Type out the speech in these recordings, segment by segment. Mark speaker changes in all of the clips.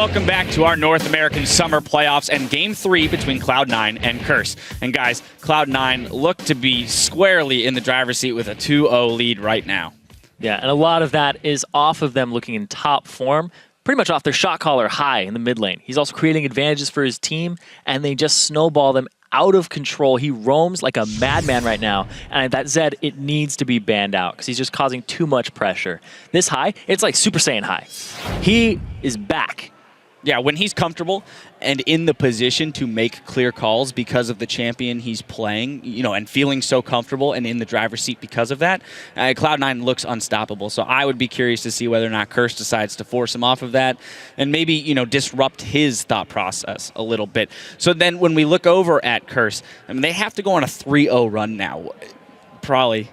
Speaker 1: welcome back to our North American Summer Playoffs and Game 3 between Cloud9 and Curse. And guys, Cloud9 look to be squarely in the driver's seat with a 2-0 lead right now.
Speaker 2: Yeah, and a lot of that is off of them looking in top form, pretty much off their shot caller high in the mid lane. He's also creating advantages for his team, and they just snowball them out of control. He roams like a madman right now, and that Zed, it needs to be banned out because he's just causing too much pressure. This high, it's like Super Saiyan high. He is back.
Speaker 1: Yeah, when he's comfortable and in the position to make clear calls because of the champion he's playing, you know, and feeling so comfortable and in the driver's seat because of that, Cloud9 looks unstoppable. So I would be curious to see whether or not Curse decides to force him off of that and maybe, you know, disrupt his thought process a little bit. So then when we look over at Curse, I mean, they have to go on a 3-0 run now. Probably.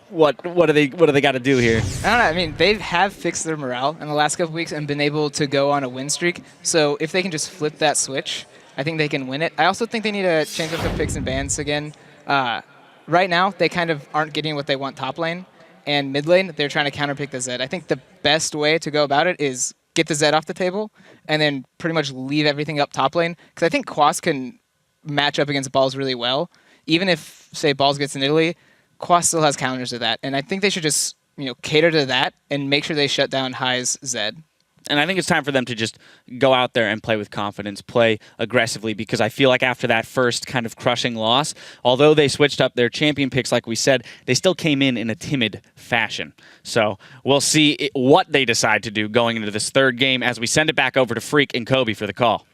Speaker 1: What do they got to do here?
Speaker 3: I don't know. I mean, they have fixed their morale in the last couple weeks and been able to go on a win streak. So if they can just flip that switch, I think they can win it. I also think they need to change up their picks and bans again. Right now, they kind of aren't getting what they want top lane. And mid lane, they're trying to counterpick the Zed. I think the best way to go about it is get the Zed off the table and then pretty much leave everything up top lane. Because I think Quas can match up against Balls really well. Even if, say, Balls gets in Italy, Quas still has counters to that, and I think they should just, you know, cater to that and make sure they shut down High's Zed.
Speaker 1: And I think it's time for them to just go out there and play with confidence, play aggressively, because I feel like after that first kind of crushing loss, although they switched up their champion picks, like we said, they still came in a timid fashion. So we'll see what they decide to do going into this third game as we send it back over to Freak and Kobe for the call.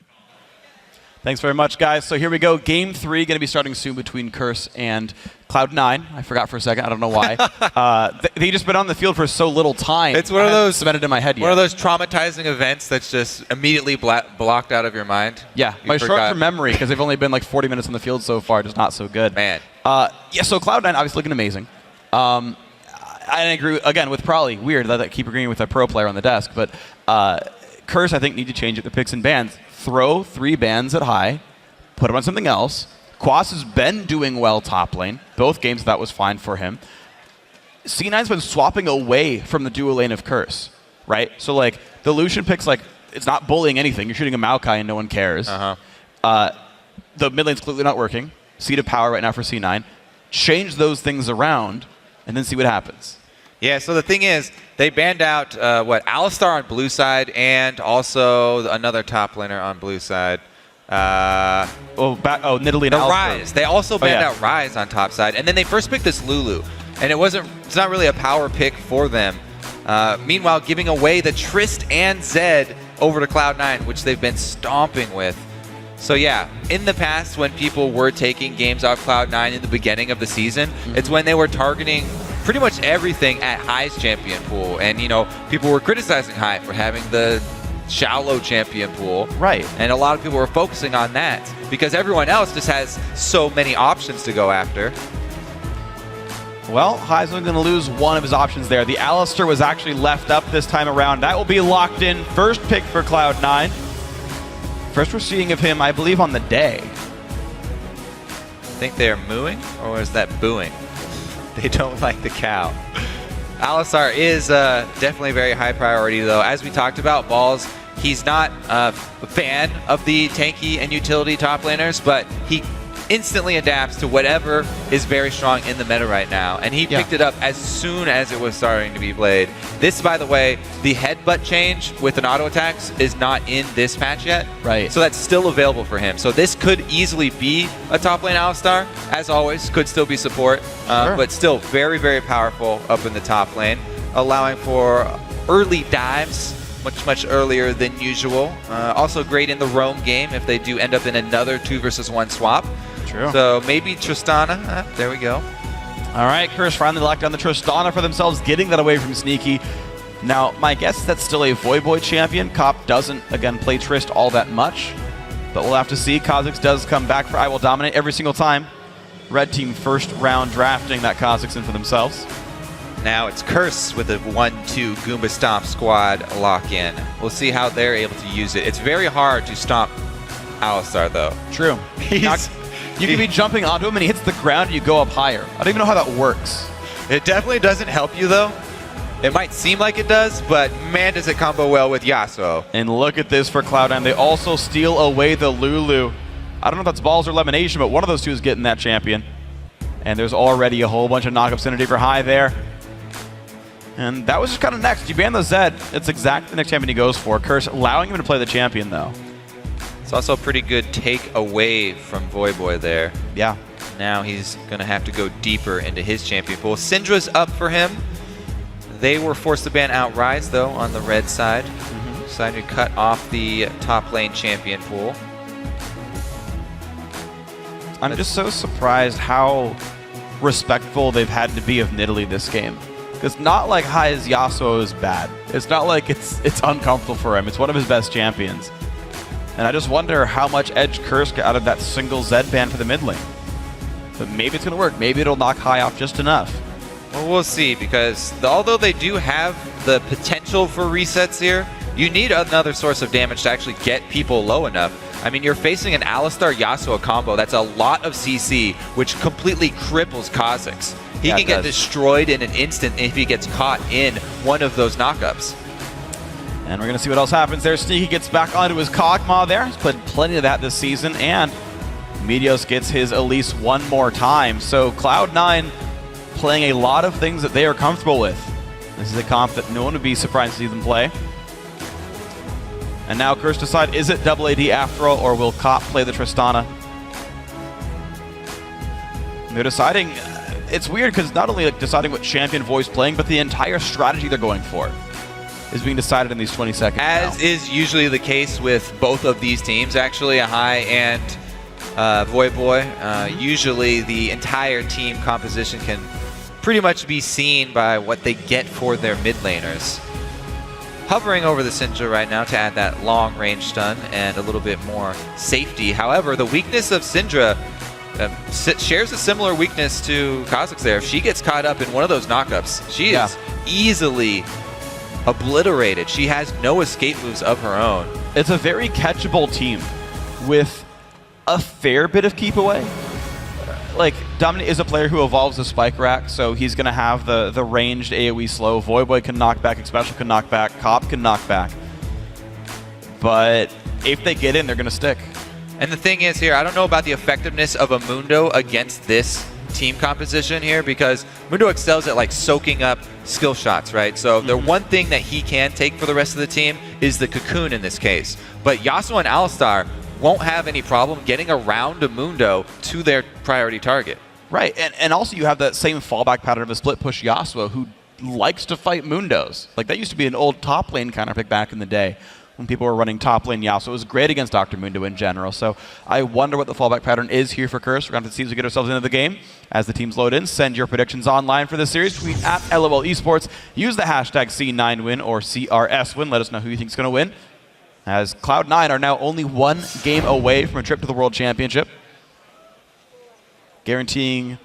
Speaker 4: Thanks very much, guys. So here we go. Game 3 going to be starting soon between Curse and Cloud9. I forgot for a second. I don't know why. They just been on the field for so little time.
Speaker 5: It's one of those
Speaker 4: cemented in my head.
Speaker 5: One of those traumatizing events that's just immediately blocked out of your mind.
Speaker 4: Yeah, my short-term memory, because they've only been like 40 minutes on the field so far, just not so good.
Speaker 5: Man.
Speaker 4: Yeah. So Cloud9 obviously looking amazing. I agree again with Prolly. Weird that I keep agreeing with a pro player on the desk, but Curse I think need to change up the picks and bans. Throw 3 bans at high, put him on something else. Quas has been doing well top lane. Both games that was fine for him. C9's been swapping away from the duo lane of Curse, right? So like the Lucian picks, like it's not bullying anything. You're shooting a Maokai and no one cares. The mid lane's clearly not working. C to power right now for C9. Change those things around and then see what happens.
Speaker 5: Yeah, so the thing is, they banned out, Alistar on blue side and also another top laner on blue side.
Speaker 4: Nidalee and
Speaker 5: Ryze. They also banned out Ryze on top side. And then they first picked this Lulu. And it's not really a power pick for them. Meanwhile, giving away the Trist and Zed over to Cloud9, which they've been stomping with. So yeah, in the past when people were taking games off Cloud9 in the beginning of the season, it's when they were targeting pretty much everything at High's champion pool. And, you know, people were criticizing High for having the shallow champion pool.
Speaker 4: Right.
Speaker 5: And a lot of people were focusing on that because everyone else just has so many options to go after.
Speaker 4: Well, High's only going to lose one of his options there. The Alistar was actually left up this time around. That will be locked in. First pick for Cloud9. First we're seeing of him, I believe, on the day.
Speaker 5: I think they're mooing, or is that booing? They don't like the cow. Alistar is definitely very high priority, though. As we talked about, Balls, he's not a fan of the tanky and utility top laners, but he instantly adapts to whatever is very strong in the meta right now. And he picked it up as soon as it was starting to be played. This, by the way, the headbutt change with an auto attacks is not in this patch yet.
Speaker 4: Right.
Speaker 5: So that's still available for him. So this could easily be a top lane Alistar. As always, could still be support. But still very, very powerful up in the top lane, allowing for early dives much earlier than usual. Also great in the roam game if they do end up in another 2 versus 1 swap.
Speaker 4: True.
Speaker 5: So maybe Tristana. There we go.
Speaker 4: All right, Curse finally locked down the Tristana for themselves, getting that away from Sneaky. Now, my guess is that's still a Voyboy champion. Cop doesn't, again, play Trist all that much. But we'll have to see. Kha'Zix does come back for I Will Dominate every single time. Red team first round drafting that Kha'Zix in for themselves.
Speaker 5: Now it's Curse with a 1-2 Goomba Stomp squad lock-in. We'll see how they're able to use it. It's very hard to stomp Alistar, though.
Speaker 4: True. You can be jumping onto him and he hits the ground and you go up higher. I don't even know how that works.
Speaker 5: It definitely doesn't help you, though. It might seem like it does, but man, does it combo well with Yasuo.
Speaker 4: And look at this for Cloud9. They also steal away the Lulu. I don't know if that's Balls or Lemonation, but one of those two is getting that champion. And there's already a whole bunch of knock-up synergy for High there. And that was just kind of next. You ban the Zed. It's exactly the next champion he goes for. Curse allowing him to play the champion, though.
Speaker 5: It's also a pretty good take away from Voyboy there.
Speaker 4: Yeah.
Speaker 5: Now he's going to have to go deeper into his champion pool. Syndra's up for him. They were forced to ban Outrise, though, on the red side. Decided to cut off the top lane champion pool.
Speaker 4: I'm just so surprised how respectful they've had to be of Nidalee this game. Because not like Hai's Yasuo is bad. It's not like it's uncomfortable for him. It's one of his best champions. And I just wonder how much edge Curse got out of that single Zed ban for the mid lane. But maybe it's going to work. Maybe it'll knock Hai off just enough.
Speaker 5: Well, we'll see, because although they do have the potential for resets here, you need another source of damage to actually get people low enough. I mean, you're facing an Alistar-Yasuo combo. That's a lot of CC, which completely cripples Kha'Zix. He can get destroyed in an instant if he gets caught in one of those knockups.
Speaker 4: And we're going to see what else happens there. Sneaky gets back onto his Kog'Maw there. He's played plenty of that this season. And Meteos gets his Elise one more time. So Cloud9 playing a lot of things that they are comfortable with. This is a comp that no one would be surprised to see them play. And now Curse decide, is it double AD after all, or will Cop play the Tristana? And they're deciding, it's weird because not only like deciding what champion voice playing, but the entire strategy they're going for is being decided in these 20 seconds
Speaker 5: As
Speaker 4: now.
Speaker 5: is usually the case with both of these teams, actually, Ahai and Voyboy. Usually the entire team composition can pretty much be seen by what they get for their mid laners. Hovering over the Syndra right now to add that long range stun and a little bit more safety. However, the weakness of Syndra shares a similar weakness to Kha'Zix there. If she gets caught up in one of those knockups, she is easily obliterated. She has no escape moves of her own.
Speaker 4: It's a very catchable team with a fair bit of keep away. Like, Dominate is a player who evolves the spike rack, so he's going to have the ranged AoE slow. Voyboy can knock back, Special can knock back, Cop can knock back. But if they get in, they're going to stick.
Speaker 5: And the thing is here, I don't know about the effectiveness of a Mundo against this team composition here, because Mundo excels at like soaking up skill shots, right? So the one thing that he can take for the rest of the team is the cocoon in this case. But Yasuo and Alistar won't have any problem getting around a Mundo to their priority target.
Speaker 4: Right, and also you have that same fallback pattern of a split push Yasuo who likes to fight Mundos. Like, that used to be an old top lane counter pick back in the day when people were running top lane Yasuo. It was great against Dr. Mundo in general. So I wonder what the fallback pattern is here for Curse. We're going to have to see as we get ourselves into the game. As the teams load in, send your predictions online for this series. Tweet at LOL Esports. Use the hashtag C9win or CRS win. Let us know who you think is going to win. As Cloud9 are now only one game away from a trip to the World Championship, guaranteeing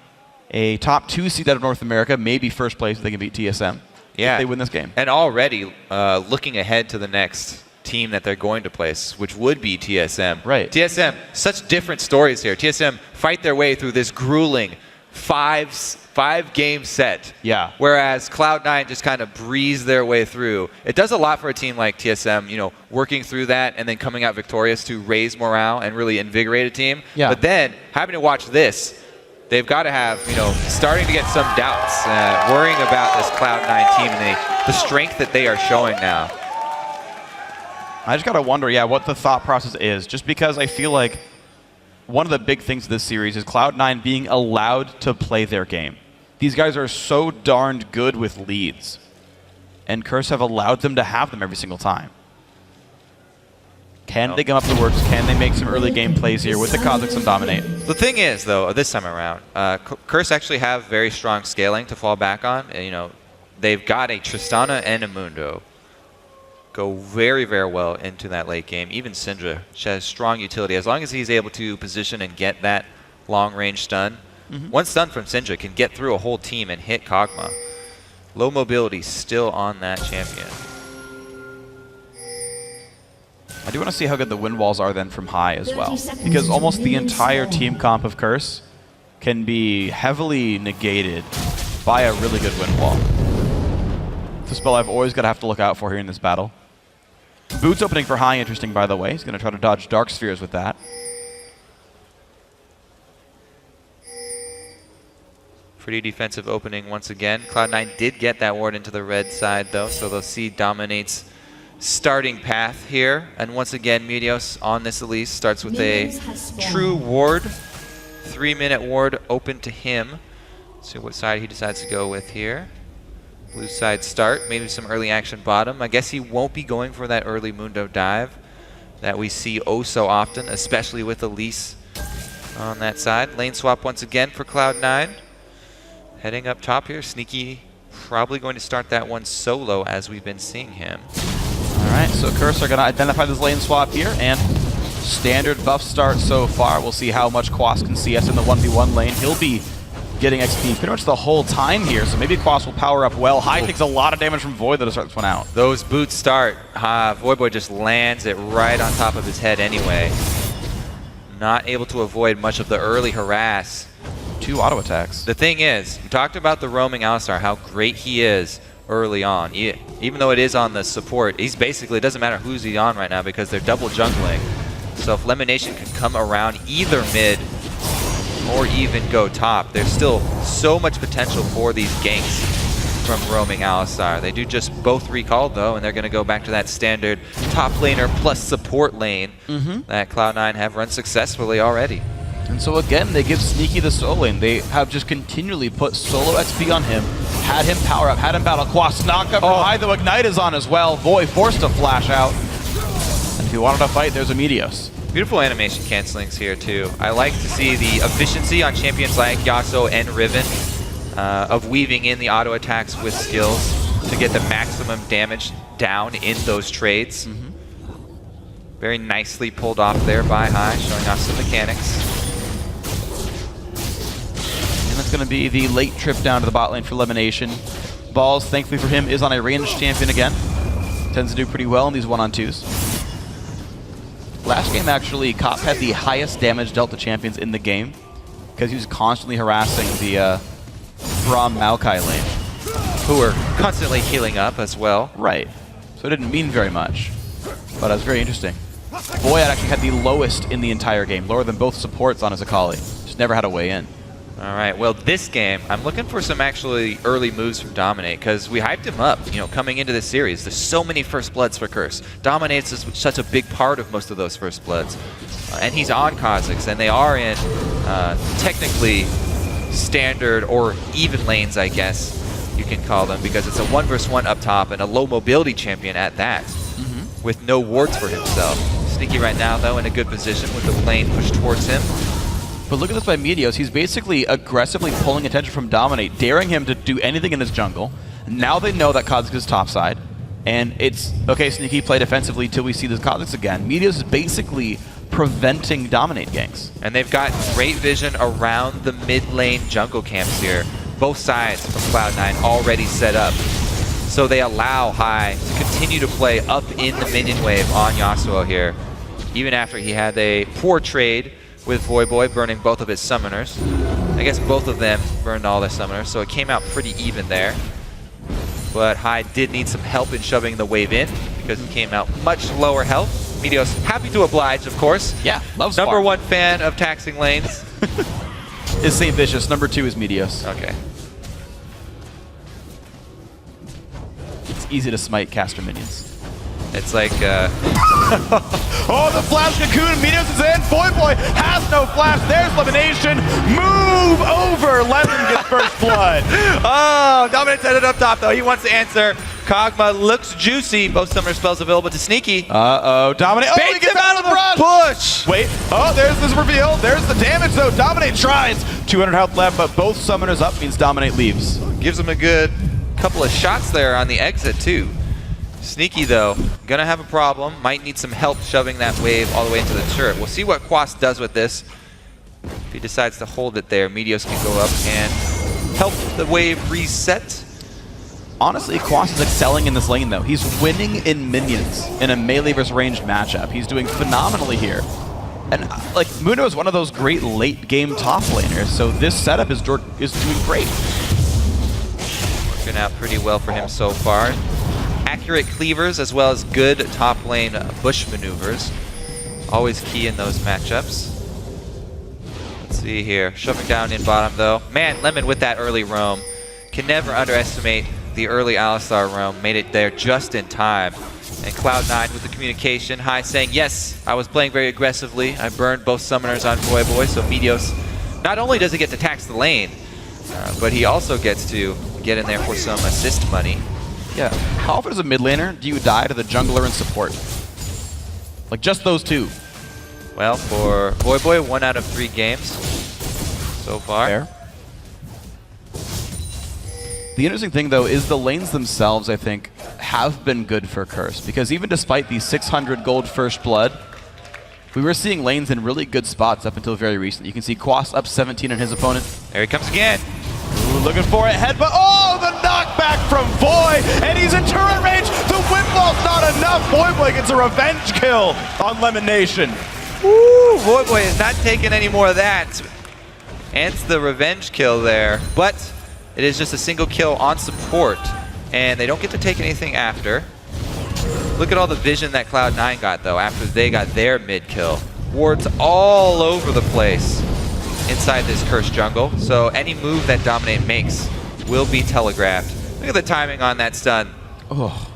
Speaker 4: a top 2 seed out of North America, maybe first place if they can beat TSM.
Speaker 5: Yeah,
Speaker 4: if they win this game.
Speaker 5: And already looking ahead to the next team that they're going to place, which would be TSM.
Speaker 4: Right.
Speaker 5: TSM, such different stories here. TSM fight their way through this grueling five-game set.
Speaker 4: Yeah.
Speaker 5: Whereas Cloud9 just kind of breeze their way through. It does a lot for a team like TSM, you know, working through that and then coming out victorious to raise morale and really invigorate a team.
Speaker 4: Yeah.
Speaker 5: But then having to watch this, they've got to have, you know, starting to get some doubts, worrying about this Cloud9 team and the strength that they are showing now.
Speaker 4: I just got to wonder, what the thought process is. Just because I feel like one of the big things of this series is Cloud9 being allowed to play their game. These guys are so darned good with leads. And Curse have allowed them to have them every single time. Can they come up the works? Can they make some early game plays here with the Kha'Zix and Dominate?
Speaker 5: The thing is, though, this time around, Curse actually have very strong scaling to fall back on. And, you know, they've got a Tristana and a Mundo. Go very, very well into that late game. Even Syndra has strong utility. As long as he's able to position and get that long-range stun, one stun from Syndra can get through a whole team and hit Kog'Maw. Low mobility still on that champion.
Speaker 4: I do want to see how good the wind walls are then from High as well. Because almost the entire team comp of Curse can be heavily negated by a really good wind wall. It's a spell I've always got to have to look out for here in this battle. Boots opening for high, interesting, by the way. He's going to try to dodge Dark Spheres with that.
Speaker 5: Pretty defensive opening once again. Cloud9 did get that ward into the red side, though, so they'll see Dominate's starting path here. And once again, Meteos on this Elise starts with a true ward. 3-minute ward open to him. See what side he decides to go with here. Blue side start, maybe some early action bottom. I guess he won't be going for that early Mundo dive that we see oh so often, especially with Elise on that side. Lane swap once again for Cloud9. Heading up top here, Sneaky probably going to start that one solo as we've been seeing him.
Speaker 4: All right, so Curse are going to identify this lane swap here, and standard buff start so far. We'll see how much Quas can CS in the 1v1 lane. He'll be getting XP pretty much the whole time here, so maybe Quas will power up well. High takes a lot of damage from Void to start this one out.
Speaker 5: Those boots start. Voidboy just lands it right on top of his head anyway. Not able to avoid much of the early harass.
Speaker 4: 2 auto attacks.
Speaker 5: The thing is, we talked about the roaming Alistar, how great he is early on. Even though it is on the support, he's basically, it doesn't matter who's he on right now because they're double jungling. So if Lemonation can come around either mid or even go top, there's still so much potential for these ganks from roaming Alistar. They do just both recall though, and they're going to go back to that standard top laner plus support lane that Cloud9 have run successfully already.
Speaker 4: And so again, they give Sneaky the solo lane. They have just continually put solo XP on him, had him power up, had him battle Quas, knock up from high, though Ignite is on as well. Void forced to flash out. And if he wanted to fight, there's a Meteos.
Speaker 5: Beautiful animation cancelings here too. I like to see the efficiency on champions like Yasuo and Riven of weaving in the auto attacks with skills to get the maximum damage down in those trades. Very nicely pulled off there by High, showing off some mechanics.
Speaker 4: And that's going to be the late trip down to the bot lane for Elimination. Balls, thankfully for him, is on a ranged champion again. Tends to do pretty well in these 1-on-2s. Last game, actually, Cop had the highest damage dealt to champions in the game because he was constantly harassing the Braum Maokai lane.
Speaker 5: Who are constantly healing up as well.
Speaker 4: Right. So it didn't mean very much, but it was very interesting. Void actually had the lowest in the entire game, lower than both supports on his Akali. Just never had a way in.
Speaker 5: All right, well, this game, I'm looking for some actually early moves from Dominate because we hyped him up, coming into this series. There's so many First Bloods for Curse. Dominate's such a big part of most of those First Bloods. And he's on Kha'Zix, and they are in technically standard or even lanes, I guess you can call them, because it's a 1v1 up top and a low mobility champion at that, with no wards for himself. Sneaky right now, though, in a good position with the lane pushed towards him.
Speaker 4: But look at this by Meteos. He's basically aggressively pulling attention from Dominate, daring him to do anything in his jungle. Now they know that Kha'Zix is topside. And it's, okay, Sneaky, play defensively till we see this Kha'Zix again. Meteos is basically preventing Dominate ganks.
Speaker 5: And they've got great vision around the mid lane jungle camps here. Both sides from Cloud9 already set up. So they allow High to continue to play up in the minion wave on Yasuo here. Even after he had a poor trade with Voidboy burning both of his summoners. I guess both of them burned all their summoners, so it came out pretty even there. But High did need some help in shoving the wave in because he came out much lower health. Meteos happy to oblige, of course.
Speaker 4: Yeah, loves
Speaker 5: Number one fan of taxing lanes.
Speaker 4: Is St. Vicious. Number 2 is Meteos.
Speaker 5: Okay.
Speaker 4: It's easy to smite caster minions.
Speaker 5: It's like,
Speaker 4: oh, the flash cocoon, Meteos is in, Voidboy has no flash, there's Elimination, move over, Lemon gets first blood.
Speaker 5: Oh, Dominate's headed up top though, he wants to answer. Kog'Maw looks juicy, both summoner spells available to Sneaky.
Speaker 4: Uh-oh, Dominate, oh, he gets out of the
Speaker 5: push!
Speaker 4: Wait, oh, there's this reveal, there's the damage though, Dominate tries, 200 health left, but both summoners up means Dominate leaves.
Speaker 5: Gives him a good couple of shots there on the exit too. Sneaky, though, gonna have a problem. Might need some help shoving that wave all the way into the turret. We'll see what Quas does with this. If he decides to hold it there, Meteos can go up and help the wave reset.
Speaker 4: Honestly, Quas is excelling in this lane, though. He's winning in minions in a melee versus ranged matchup. He's doing phenomenally here. And, like, Mundo is one of those great late-game top laners, so this setup is doing great.
Speaker 5: Gonna working out pretty well for him so far. Accurate cleavers as well as good top lane bush maneuvers. Always key in those matchups. Let's see here. Shoving down in bottom though. Man, Lemon with that early roam. Can never underestimate the early Alistar roam. Made it there just in time. And Cloud9 with the communication. High saying, yes, I was playing very aggressively. I burned both summoners on Voyboy, so Meteos, not only does he get to tax the lane, but he also gets to get in there for some assist money.
Speaker 4: Yeah. How often as a mid laner do you die to the jungler and support? Like just those two.
Speaker 5: Well, for Voyboy, 1 out of 3 games so far.
Speaker 4: Fair. The interesting thing, though, is the lanes themselves, I think, have been good for Curse. Because even despite the 600 gold first blood, we were seeing lanes in really good spots up until very recently. You can see Quas up 17 on his opponent.
Speaker 5: There he comes again.
Speaker 4: Ooh, looking for it. Headbutt. Oh, the knockback from Voy! And he's in turret range. The windwall's not enough. Voyboy gets a revenge kill on Lemon Nation.
Speaker 5: Woo! Voyboy is not taking any more of that. And it's the revenge kill there. But it is just a single kill on support. And they don't get to take anything after. Look at all the vision that Cloud9 got, though, after they got their mid kill. Wards all over the place inside this cursed jungle. So any move that Dominate makes will be telegraphed. Look at the timing on that stun.
Speaker 4: Oh.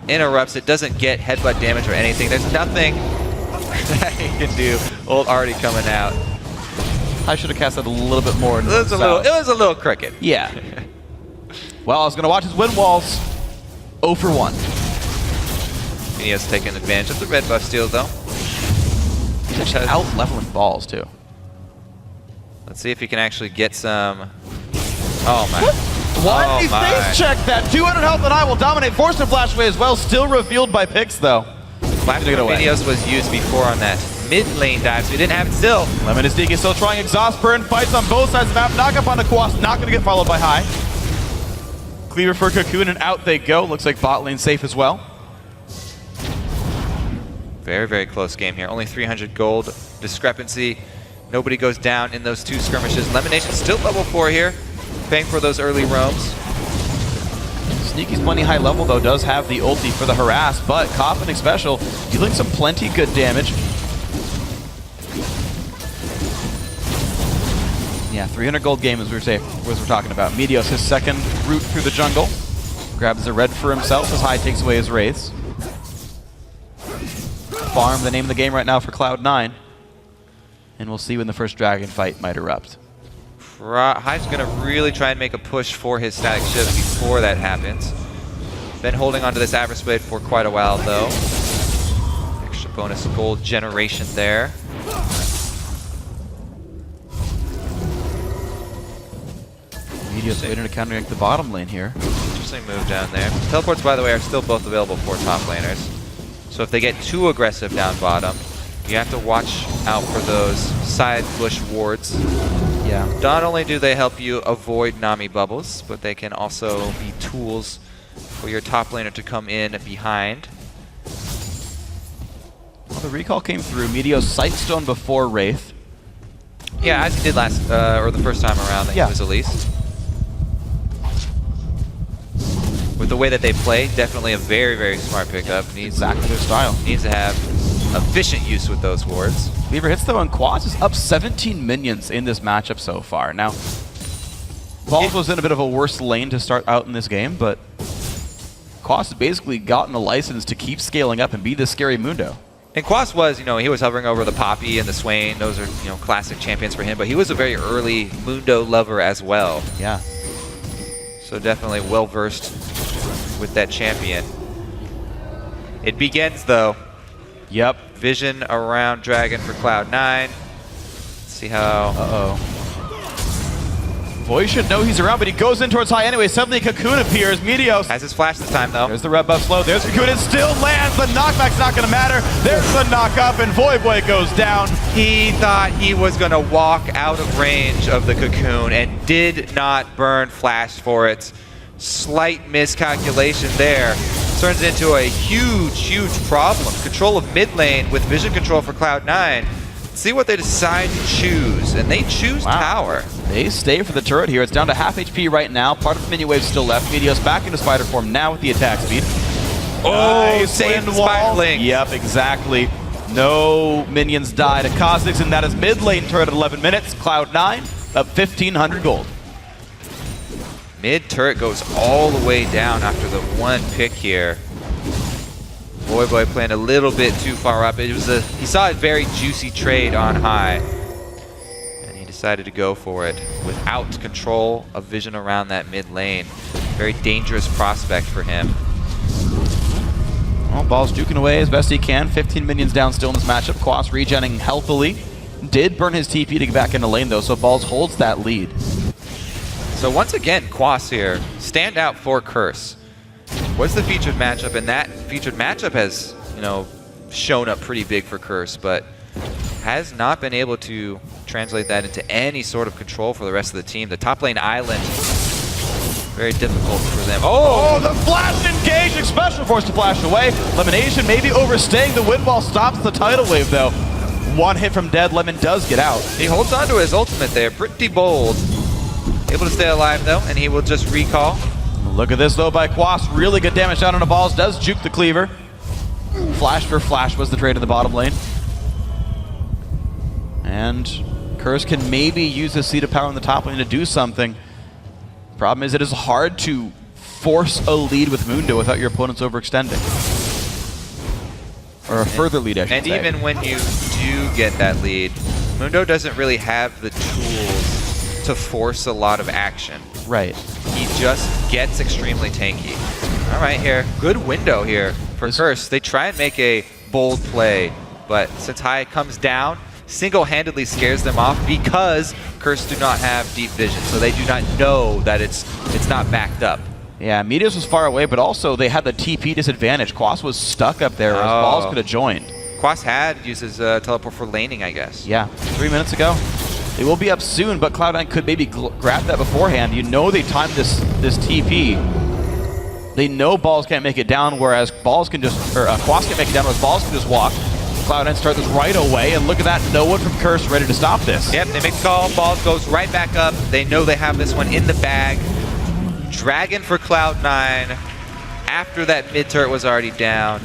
Speaker 5: Interrupts it, doesn't get headbutt damage or anything. There's nothing that he can do. Ult already coming out.
Speaker 4: I should have cast that a little bit more.
Speaker 5: It was a little crooked.
Speaker 4: Yeah. Well, I was going to watch his win walls. 0 for 1.
Speaker 5: Meteos taking advantage of the red buff steal, though.
Speaker 4: He's actually out-leveling balls, too.
Speaker 5: Let's see if he can actually get some... Oh, my.
Speaker 4: Why
Speaker 5: Oh,
Speaker 4: did he
Speaker 5: my.
Speaker 4: face check that? 200 health and I will dominate. Forced to flash away as well. Still revealed by Pix, though.
Speaker 5: Flash from Meteos was used before on that mid lane dive, so he didn't have it still.
Speaker 4: Lemon is still trying exhaust burn. Fights on both sides of the map. Knock up on the Quas. Not going to get followed by High. Cleaver for Cocoon, and out they go. Looks like bot lane safe as well.
Speaker 5: Very, very close game here. Only 300 gold discrepancy. Nobody goes down in those 2 skirmishes. Lemon Nation still level 4 here, paying for those early roams.
Speaker 4: Sneaky's plenty high level, though, does have the ulti for the harass, but Coffin Special dealing some plenty good damage. Yeah, 300 gold game as we're talking about. Meteos, his second route through the jungle. Grabs the red for himself as High takes away his wraiths. Farm, the name of the game right now for Cloud9. And we'll see when the first dragon fight might erupt.
Speaker 5: Hive's going to really try and make a push for his static shift before that happens. Been holding onto this Avarice Blade for quite a while, though. Extra bonus gold generation there.
Speaker 4: Meteos waiting to counteract the bottom lane here.
Speaker 5: Interesting move down there. Teleports, by the way, are still both available for top laners. So if they get too aggressive down bottom, you have to watch out for those side bush wards.
Speaker 4: Yeah.
Speaker 5: Not only do they help you avoid Nami bubbles, but they can also be tools for your top laner to come in behind.
Speaker 4: Well, the recall came through. Meteos Sightstone before Wraith.
Speaker 5: Yeah, as he did last, or the first time around that he was released. With the way that they play, definitely a very, very smart pickup. Needs
Speaker 4: Exactly their style.
Speaker 5: Needs to have efficient use with those wards.
Speaker 4: Cleaver hits though, and Quas is up 17 minions in this matchup so far. Now, Balls was in a bit of a worse lane to start out in this game, but Quas has basically gotten a license to keep scaling up and be the scary Mundo.
Speaker 5: And Quas was, he was hovering over the Poppy and the Swain. Those are, classic champions for him. But he was a very early Mundo lover as well.
Speaker 4: Yeah.
Speaker 5: So definitely well-versed with that champion. It begins, though.
Speaker 4: Yep.
Speaker 5: Vision around Dragon for Cloud9. Let's see how...
Speaker 4: Uh-oh. Voy should know he's around, but he goes in towards High anyway. Suddenly Cocoon appears. Meteos
Speaker 5: has his flash this time, though.
Speaker 4: There's the red buff slow. There's Cocoon. It still lands. The knockback's not going to matter. There's the knock up, and Voyboy goes down.
Speaker 5: He thought he was going to walk out of range of the Cocoon and did not burn flash for it. Slight miscalculation there. Turns into a huge, huge problem. Control of mid lane with vision control for Cloud9. see what they decide to choose, and they choose Tower.
Speaker 4: They stay for the turret here. It's down to half HP right now. Part of the mini wave still left. Meteos back into spider form now with the attack speed.
Speaker 5: Oh, save the Spiderling.
Speaker 4: Yep, exactly. No minions die to Kha'Zix, and that is mid lane turret at 11 minutes. Cloud9 up 1,500 gold.
Speaker 5: Mid turret goes all the way down after the one pick here. Boy playing a little bit too far up. He saw a very juicy trade on high, and he decided to go for it without control of vision around that mid lane. Very dangerous prospect for him.
Speaker 4: Well, Ball's juking away as best he can. 15 minions down still in this matchup. Quas regenning healthily. Did burn his TP to get back into lane though, so Balls holds that lead.
Speaker 5: So once again, Quas here, stand out for Curse. What's the featured matchup? And that featured matchup has, shown up pretty big for Curse, but has not been able to translate that into any sort of control for the rest of the team. The top lane island, very difficult for them.
Speaker 4: Oh, the flash engaging special force to flash away. Lemonation maybe overstaying the wind wall, stops the tidal wave though. One hit from dead, Lemon does get out.
Speaker 5: He holds on to his ultimate there, pretty bold. Able to stay alive though, and he will just recall.
Speaker 4: Look at this though by Quas, really good damage down on the Balls, does juke the cleaver. Flash for flash was the trade in the bottom lane. And Curse can maybe use his seat of power in the top lane to do something. Problem is it is hard to force a lead with Mundo without your opponents overextending. Or a further lead, I should
Speaker 5: and
Speaker 4: say.
Speaker 5: Even when you do get that lead, Mundo doesn't really have the tools to force a lot of action.
Speaker 4: Right.
Speaker 5: He just gets extremely tanky. All right, here, good window here for Curse. They try and make a bold play, but since High comes down, single-handedly scares them off because Curse do not have deep vision, so they do not know that it's not backed up.
Speaker 4: Yeah, Meteos was far away, but also they had the TP disadvantage. Quas was stuck up there, whereas Balls could have joined.
Speaker 5: Quas had uses teleport for laning, I guess.
Speaker 4: Yeah, 3 minutes ago. They will be up soon, but Cloud9 could maybe grab that beforehand. You know they timed this TP. They know Balls can't make it down, whereas Balls can just, or Quas can't make it down, whereas Balls can just walk. Cloud9 start this right away, and look at that, no one from Curse ready to stop this.
Speaker 5: Yep, they make the call, Balls goes right back up. They know they have this one in the bag. Dragon for Cloud9 after that mid turret was already down.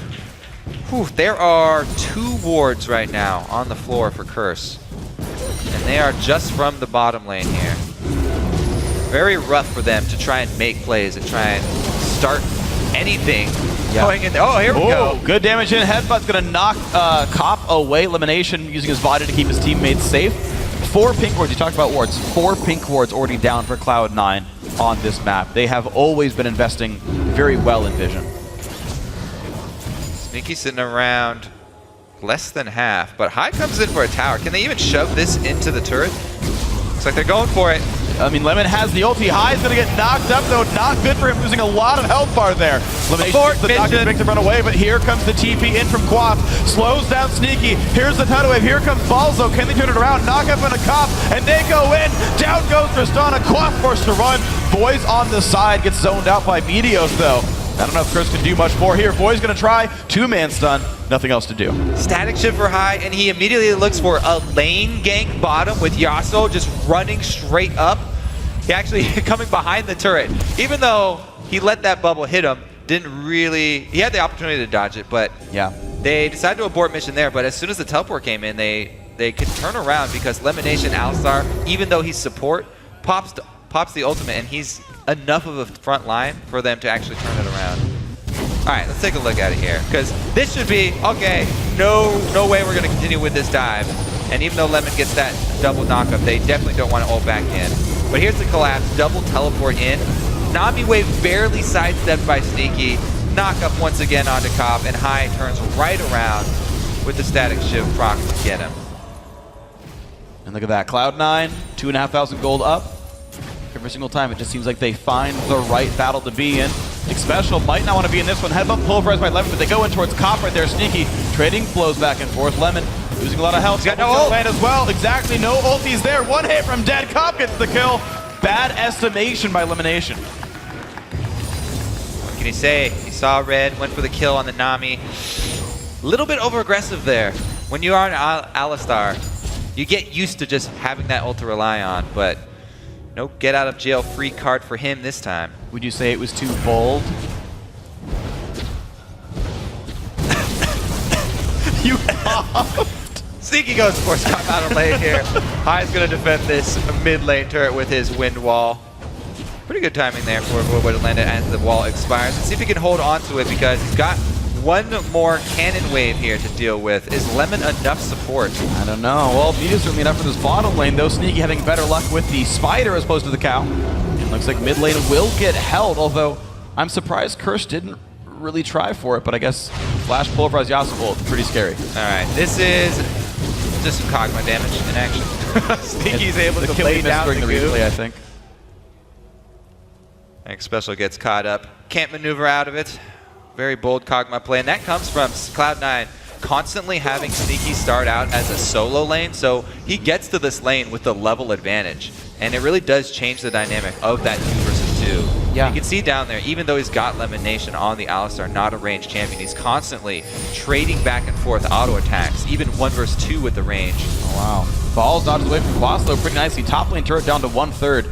Speaker 5: Whew, there are 2 wards right now on the floor for Curse. And they are just from the bottom lane here. Very rough for them to try and make plays and try and start anything going in there. Oh, here we go.
Speaker 4: Good damage in. Headbutt's going to knock Cop away. Elimination using his body to keep his teammates safe. 4 pink wards. You talked about wards. 4 pink wards already down for Cloud9 on this map. They have always been investing very well in vision.
Speaker 5: Sneaky sitting around less than half, but High comes in for a tower. Can they even shove this into the turret? Looks like they're going for it.
Speaker 4: I mean, Lemon has the ulti. High's going to get knocked up, though. Not good for him, losing a lot of health bar there. Elimination gets the knock to run away, but here comes the TP in from Quas. Slows down Sneaky. Here's the tidal wave. Here comes Balls, though. Can they turn it around? Knock up on a Cop, and they go in. Down goes Tristana. Quas forced to run. Boys on the side gets zoned out by Meteos, though. I don't know if Chris can do much more here. Boy's going to try. 2-man stun. Nothing else to do.
Speaker 5: Static shift for High, and he immediately looks for a lane gank bottom with Yasuo just running straight up. He actually coming behind the turret. Even though he let that bubble hit him, didn't really... He had the opportunity to dodge it, but
Speaker 4: yeah,
Speaker 5: they decided to abort mission there. But as soon as the teleport came in, they could turn around because Lemonation Alistar, even though he's support, pops the ultimate, and he's enough of a front line for them to actually turn it around. All right, let's take a look at it here, because this should be, okay, no way we're going to continue with this dive. And even though Lemon gets that double knockup, they definitely don't want to ult back in. But here's the collapse, double teleport in. Nami wave barely sidestepped by Sneaky. Knock-up once again onto Cop, and High turns right around with the static shift proc to get him.
Speaker 4: And look at that, Cloud9, 2,500 gold up. Every single time, it just seems like they find the right battle to be in. Special might not want to be in this one. Headbutt pulverized by Lemon, but they go in towards Cop right there. Sneaky trading flows back and forth. Lemon losing a lot of health.
Speaker 5: He's got no ult.
Speaker 4: Land as well. Exactly, no ulties there. One hit from dead. Cop gets the kill. Bad estimation by Elimination.
Speaker 5: What can he say? He saw red, went for the kill on the Nami. A little bit over aggressive there. When you are an Alistar, You get used to just having that ult to rely on, but no get out of jail free card for him this time.
Speaker 4: Would you say it was too bold? You
Speaker 5: Sneaky goes, of course, come out of lane here. High's going to defend this mid lane turret with his wind wall. Pretty good timing there for Voidboy to land it as the wall expires. Let's see if he can hold on to it because he's got one more cannon wave here to deal with. Is Lemon enough support?
Speaker 4: I don't know. Well, Media's certainly enough for this bottom lane, though. Sneaky having better luck with the spider as opposed to the cow. It looks like mid lane will get held, although I'm surprised Curse didn't really try for it, but I guess Flash pulverized Yasuo, pretty scary.
Speaker 5: Alright, this is just some Kog'Maw damage in action. Sneaky's able to lay down the
Speaker 4: replay, I think.
Speaker 5: X Special gets caught up. Can't maneuver out of it. Very bold Kog'Maw play, and that comes from Cloud9 constantly having Sneaky start out as a solo lane, so he gets to this lane with the level advantage, and it really does change the dynamic of that 2 versus 2.
Speaker 4: Yeah.
Speaker 5: You can see down there, even though he's got Lemon Nation on the Alistar, not a ranged champion, he's constantly trading back and forth auto attacks, even 1 versus 2 with the range.
Speaker 4: Oh, wow. Balls dodges away from Quaslo pretty nicely. Top lane turret down to 1/3.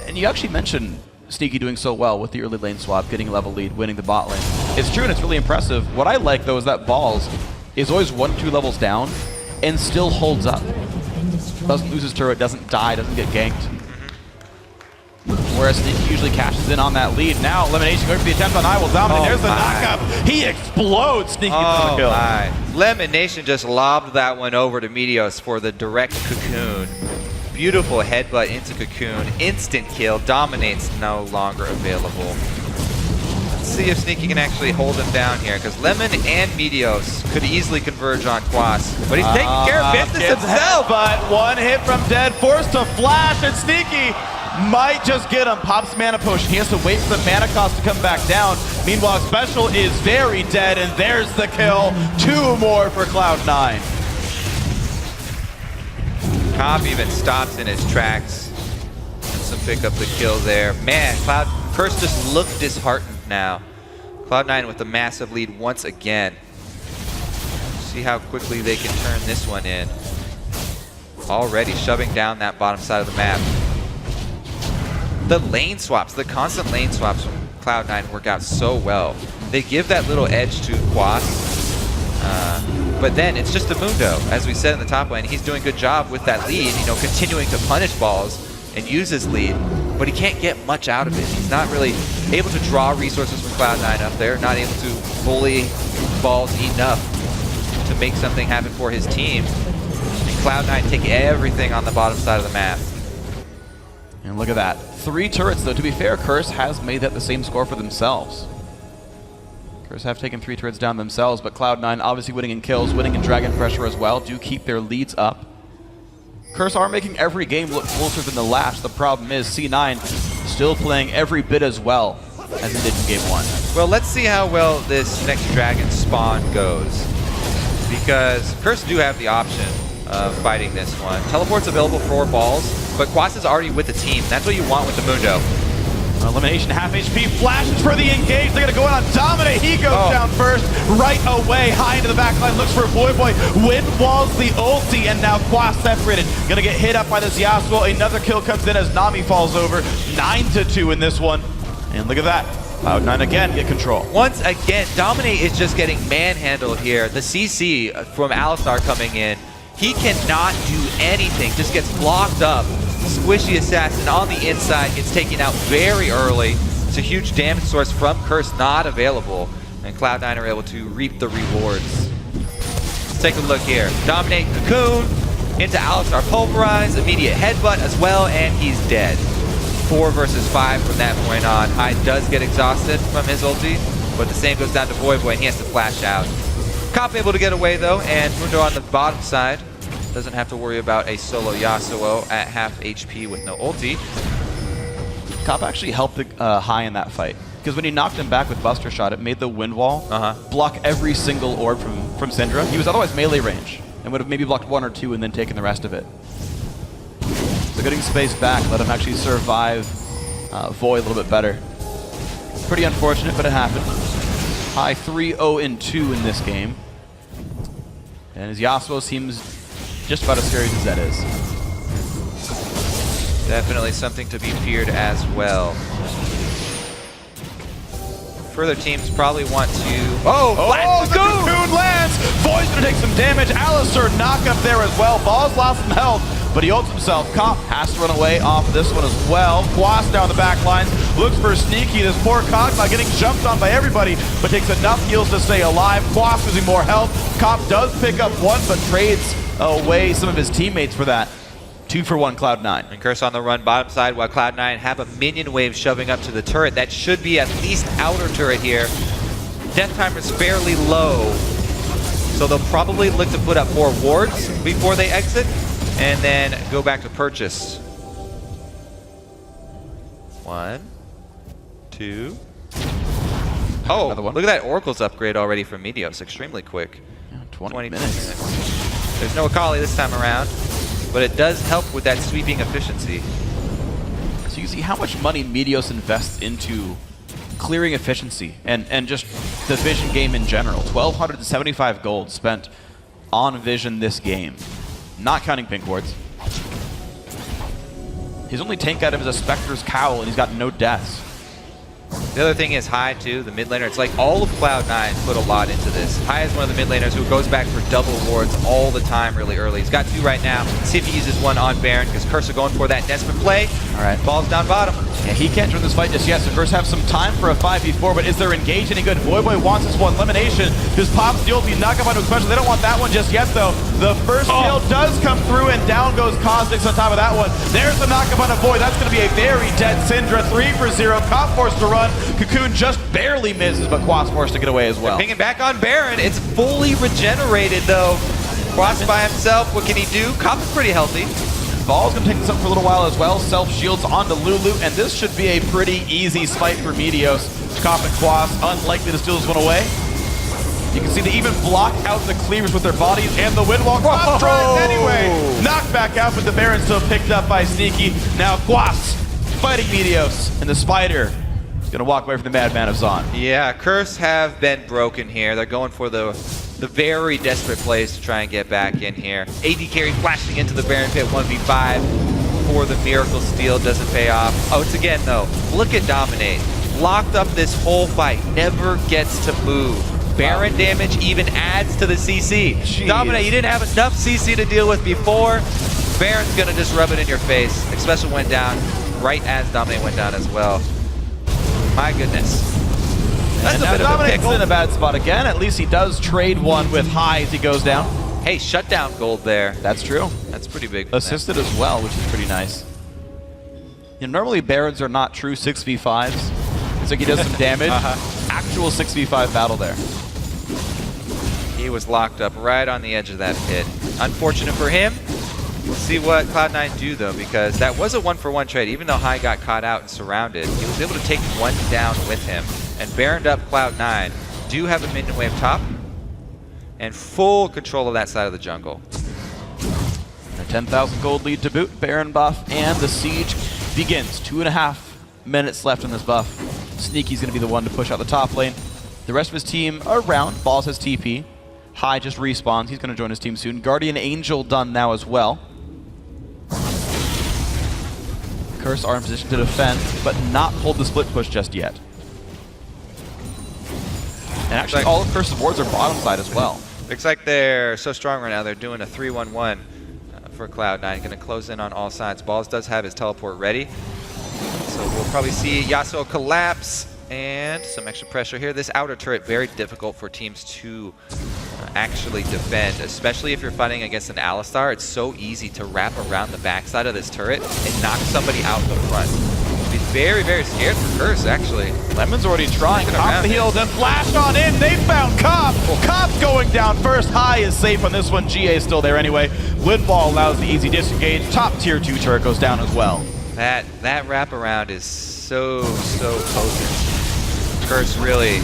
Speaker 4: And you actually mentioned Sneaky doing so well with the early lane swap, getting level lead, winning the bot lane. It's true and it's really impressive. What I like though is that Balls is always 1-2 levels down and still holds up. Doesn't lose his turret, doesn't die, doesn't get ganked. Whereas Sneaky usually cashes in on that lead. Now Elimination going for the attempt on I will dominate. There's the knockup. He explodes. Sneaky for the kill.
Speaker 5: My. Lemon Nation just lobbed that one over to Meteos for the direct cocoon. Beautiful headbutt into cocoon. Instant kill. Dominates no longer available. Let's see if Sneaky can actually hold him down here, because Lemon and Meteos could easily converge on Quas. But he's taking care of business himself.
Speaker 4: But one hit from Dead, forced to flash, and Sneaky might just get him. Pops mana potion. He has to wait for the mana cost to come back down. Meanwhile, Special is very dead, and there's the kill. 2 more for Cloud9.
Speaker 5: Cop even stops in his tracks. Some pick up the kill there. Man, Curse just looked disheartened now. Cloud9 with a massive lead once again. See how quickly they can turn this one in. Already shoving down that bottom side of the map. The lane swaps, the constant lane swaps from Cloud9 work out so well. They give that little edge to Quas. But then it's just a Mundo, as we said in the top lane. He's doing a good job with that lead, you know, continuing to punish Balls and use his lead, but he can't get much out of it. He's not really able to draw resources from Cloud9 up there, not able to bully Balls enough to make something happen for his team. And Cloud9 take everything on the bottom side of the map.
Speaker 4: And look at that. 3 turrets, though. To be fair, Curse has made that the same score for themselves. Curse have taken 3 turrets down themselves, but Cloud9 obviously winning in kills, winning in Dragon Pressure as well, do keep their leads up. Curse are making every game look closer than the last. The problem is C9 still playing every bit as well as he did in Game 1.
Speaker 5: Well, let's see how well this next Dragon spawn goes, because Curse do have the option of fighting this one. Teleport's available for Balls, but Quas is already with the team. That's what you want with the Mundo.
Speaker 4: Elimination, half HP, flashes for the engage. They're going to go in on Dominate. He goes down first, right away. High into the backline, looks for Voidboy. Wind walls the ulti, and now Quas separated. Going to get hit up by this Yasuo. Another kill comes in as Nami falls over. 9-2 in this one. And look at that. Cloud9 again get control.
Speaker 5: Once again, Dominate is just getting manhandled here. The CC from Alistar coming in. He cannot do anything, just gets blocked up. Squishy Assassin on the inside gets taken out very early. It's a huge damage source from Curse not available, and Cloud9 are able to reap the rewards. Let's take a look here. Dominate Cocoon into Alistar Pulverize, immediate headbutt as well, and he's dead. 4 versus 5 from that point on. Hyde does get exhausted from his ulti, but the same goes down to Voidboy, and he has to flash out. Cop able to get away though, and Mundo on the bottom side doesn't have to worry about a solo Yasuo at half HP with no ulti.
Speaker 4: Cop actually helped the High in that fight, because when he knocked him back with Buster Shot, it made the wind wall block every single orb from Syndra. He was otherwise melee range, and would have maybe blocked 1 or 2 and then taken the rest of it. So getting space back let him actually survive Void a little bit better. Pretty unfortunate, but it happened. High 3-0-2 in this game. And his Yasuo seems just about as scary as that is.
Speaker 5: Definitely something to be feared as well. Further teams probably want to... Oh,
Speaker 4: the cocoon lands! Void's gonna take some damage. Alistar knock up there as well. Ball's lost some health, but he ults himself. Cop has to run away off of this one as well. Quas down the back lines, looks for Sneaky. This poor Cogma getting jumped on by everybody, but takes enough heals to stay alive. Quas losing more health. Cop does pick up one, but trades away some of his teammates for that. 2-for-1 Cloud9.
Speaker 5: And Curse on the run bottom side while Cloud9 have a minion wave shoving up to the turret. That should be at least outer turret here. Death timer is fairly low, so they'll probably look to put up more wards before they exit and then go back to purchase. 1, 2. Oh,
Speaker 4: Another one.
Speaker 5: look at that Oracle's upgrade already from Meteos. Extremely quick.
Speaker 4: Yeah, 20 minutes.
Speaker 5: There's no Akali this time around, but it does help with that sweeping efficiency.
Speaker 4: So you see how much money Meteos invests into clearing efficiency and just the Vision game in general. 1,275 gold spent on Vision this game, not counting pink wards. His only tank item is a Spectre's Cowl, and he's got no deaths.
Speaker 5: The other thing is High, too, the mid laner. It's like all of Cloud9 put a lot into this. High is one of the mid laners who goes back for double wards all the time really early. He's got 2 right now. See if he uses one on Baron, because Curse are going for that desperate play.
Speaker 4: All right.
Speaker 5: Ball's down bottom.
Speaker 4: Yeah, he can't join this fight just yet, so first have some time for a 5v4, but is there engage any good? Voyboy wants this one elimination. His pops the ulti, knock up onto special. They don't want that one just yet, though. The first kill does come through, and down goes Cosmix on top of that one. There's the knock up on a Void. That's going to be a very dead Syndra. 3-for-0. Cop forced to run. Cocoon just barely misses, but Quas forced to get away as well.
Speaker 5: Pinging back on Baron. It's fully regenerated, though. Quas by himself. What can he do? Cop is pretty healthy.
Speaker 4: Ball's going to take this up for a little while as well. Self-shields onto Lulu, and this should be a pretty easy fight for Meteos. Cop and Quas unlikely to steal this one away. You can see they even block out the cleavers with their bodies, and the wind wall. Quas tries anyway. Knocked back out, but the Baron still picked up by Sneaky. Now Quas fighting Meteos, and the Spider is going to walk away from the Madman of Zon.
Speaker 5: Yeah, Curse have been broken here. They're going for the very desperate plays to try and get back in here. AD carry flashing into the Baron pit 1v5 for the Miracle Steal. Doesn't pay off. Oh, it's again, though. Look at Dominate. Locked up this whole fight. Never gets to move. Baron damage even adds to the CC.
Speaker 4: Jeez.
Speaker 5: Dominate, you didn't have enough CC to deal with before. Baron's going to just rub it in your face. Especially went down right as Dominate went down as well. My goodness. That's a bit of a
Speaker 4: Dominate's
Speaker 5: pickle.
Speaker 4: in a bad spot again. At least he does trade one with High as he goes down.
Speaker 5: Hey, shutdown gold there.
Speaker 4: That's true.
Speaker 5: That's pretty big. For
Speaker 4: Assisted as well, which is pretty nice. You know, normally Barons are not true 6v5s. It's like he does some damage. Actual 6v5 battle there.
Speaker 5: He was locked up right on the edge of that pit. Unfortunate for him. We'll see what Cloud9 do, though, because that was a 1-for-1 trade. Even though High got caught out and surrounded, he was able to take one down with him and Baroned up Cloud9. Do have a minion wave top and full control of that side of the jungle.
Speaker 4: A 10,000 gold lead to boot. Baron buff, and the siege begins. 2.5 minutes left in this buff. Sneaky's going to be the one to push out the top lane. The rest of his team are around. Balls has TP. High just respawns. He's going to join his team soon. Guardian Angel done now as well. Curse are in position to defend, but not hold the split push just yet. And actually, all of Curse's wards are bottom side as well.
Speaker 5: Looks like they're so strong right now. They're doing a 3-1-1 for Cloud9. Going to close in on all sides. Balls does have his teleport ready. So we'll probably see Yasuo collapse and some extra pressure here. This outer turret, very difficult for teams to actually defend, especially if you're fighting against an Alistar. It's so easy to wrap around the backside of this turret and knock somebody out the front. Be very, very scared for Curse, actually.
Speaker 4: Lemon's already trying.
Speaker 5: Looking
Speaker 4: Top
Speaker 5: around
Speaker 4: the heal, then flashed on in. They found Cop. Cop's going down first. High is safe on this one. GA is still there anyway. Windwall allows the easy disengage. Top tier 2 turret goes down as well.
Speaker 5: That wraparound is so potent. Curse really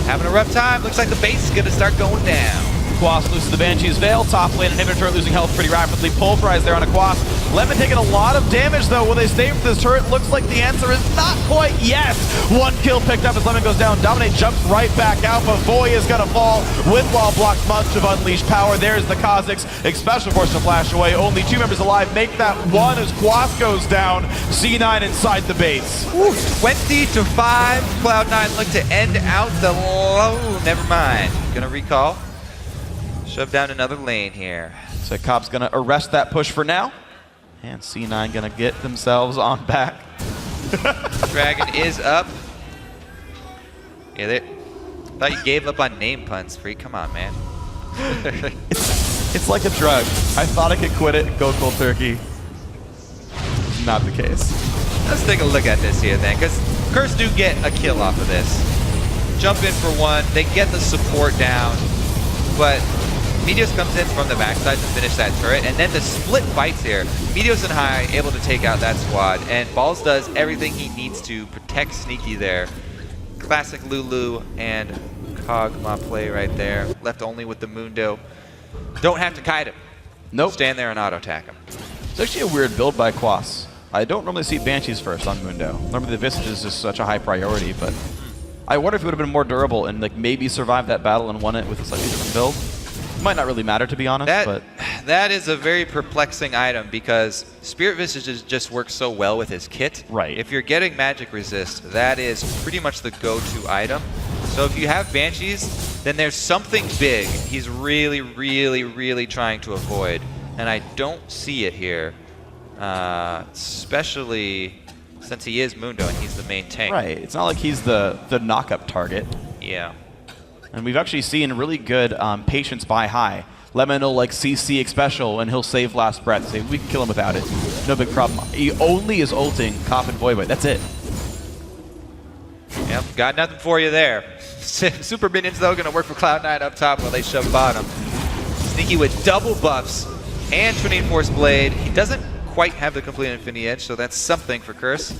Speaker 5: having a rough time. Looks like the base is going to start going down.
Speaker 4: Quas loses the Banshee's Veil. Top lane, Inhibitor turret losing health pretty rapidly. Pulverized there on a Quas. Lemon taking a lot of damage though. Will they stay with this turret? Looks like the answer is not quite yes. One kill picked up as Lemon goes down. Dominate jumps right back out, but Voy is gonna fall with wall block. Much of unleashed power. There's the Kha'Zix. Special force to flash away. Only 2 members alive. Make that 1 as Quas goes down. C9 inside the base.
Speaker 5: 20-5. Cloud9 look to end out the low. Never mind. Gonna recall. Shove down another lane here.
Speaker 4: So Cobb's gonna arrest that push for now. And C9 gonna get themselves on back.
Speaker 5: Dragon is up. Yeah, they thought you gave up on name puns, Freak. Come on, man.
Speaker 4: It's like a drug. I thought I could quit it, go cold turkey. Not the case.
Speaker 5: Let's take a look at this here then, because Curse do get a kill off of this. Jump in for 1, they get the support down, but Meteos comes in from the backside to finish that turret, and then the split fights here. Meteos and High able to take out that squad, and Balls does everything he needs to protect Sneaky there. Classic Lulu and Kog'Maw play right there. Left only with the Mundo. Don't have to kite him.
Speaker 4: Nope.
Speaker 5: Stand there and auto-attack him.
Speaker 4: It's actually a weird build by Quas. I don't normally see Banshees first on Mundo. Normally the Visage is just such a high priority, but I wonder if it would have been more durable and like maybe survived that battle and won it with a slightly different build. Might not really matter, to be honest, but
Speaker 5: that is a very perplexing item because Spirit Visage just works so well with his kit.
Speaker 4: Right.
Speaker 5: If you're getting magic resist, that is pretty much the go-to item. So if you have Banshees, then there's something big he's really, really, really trying to avoid, and I don't see it here, especially since he is Mundo and he's the main tank.
Speaker 4: right. It's not like he's the knock-up target.
Speaker 5: Yeah.
Speaker 4: And we've actually seen really good patience by High. Lemon will like CC special and he'll save last breath. Say we can kill him without it. No big problem. He only is ulting Cop and Void. That's it.
Speaker 5: Yep, got nothing for you there. Super Minions though gonna work for Cloud9 up top while they shove bottom. Sneaky with double buffs and Trinity Force Blade. He doesn't quite have the complete Infinity Edge, so that's something for Curse.